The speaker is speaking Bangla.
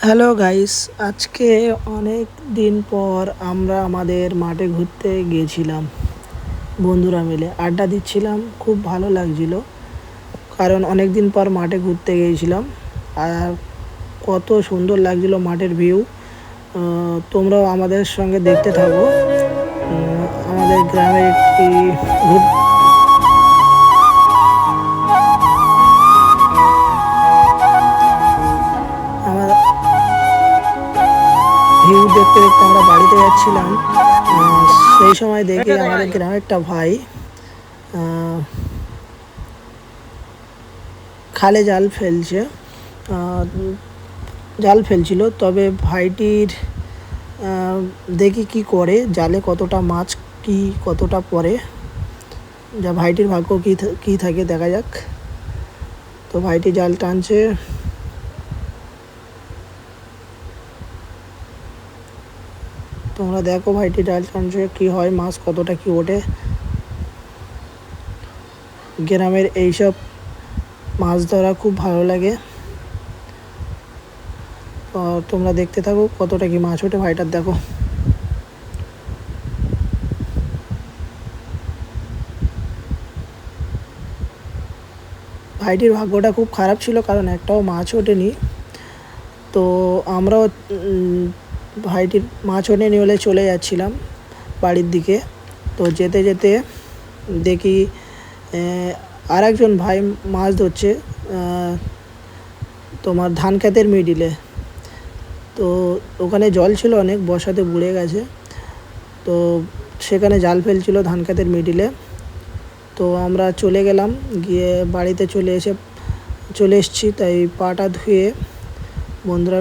হ্যালো গাইস, আজকে অনেক দিন পর আমরা আমাদের মাঠে ঘুরতে গিয়েছিলাম। বন্ধুরা মিলে আড্ডা দিচ্ছিলাম, খুব ভালো লাগছিল। কারণ অনেক দিন পর মাঠে ঘুরতে গিয়েছিলাম। আর কত সুন্দর লাগছিল মাঠের ভিউ। তোমরাও আমাদের সঙ্গে দেখতে থাকো। আমাদের গ্রামের একটি ঘুর আমার ভিউ দেখতে দেখতে আমরা বাড়িতে যাচ্ছিলাম। সেই সময় দেখি আমাদের গ্রামের একটা ভাই খালে জাল ফেলছিল। তবে ভাইটির দেখি কি করে, জালে কতটা মাছ কি কতটা পড়ে, যা ভাইটির ভাগ্য কি থাকে দেখা যাক। তো ভাইটি জাল টানছে, তোমরা দেখো ভাইটি জাল টানছে, কি হয়, মাছ কতটা কি ওঠে। গ্রামের এইসব মাছ ধরা খুব ভালো লাগে। তোমরা দেখতে থাকো কতটা কি মাছ ওঠে ভাইটার, দেখো। ভাইটির ভাগ্যটা খুব খারাপ ছিল, কারণ একটাও মাছ ওঠেনি। তো আমরাও ভাইটির মাছ ওঠেনি বলে চলে যাচ্ছিলাম বাড়ির দিকে। তো যেতে যেতে দেখি আর একজন ভাই মাছ ধরছে তোমার ধান ক্ষেতের মিডিলে। তো ওখানে জল ছিল অনেক, বর্ষাতে বুড়ে গেছে। তো সেখানে জাল ফেলছিল ধান ক্ষেতের মিডিলে। তো আমরা চলে গেলাম, গিয়ে বাড়িতে চলে এসেছি। তাই পাটা ধুয়ে বন্ধুরা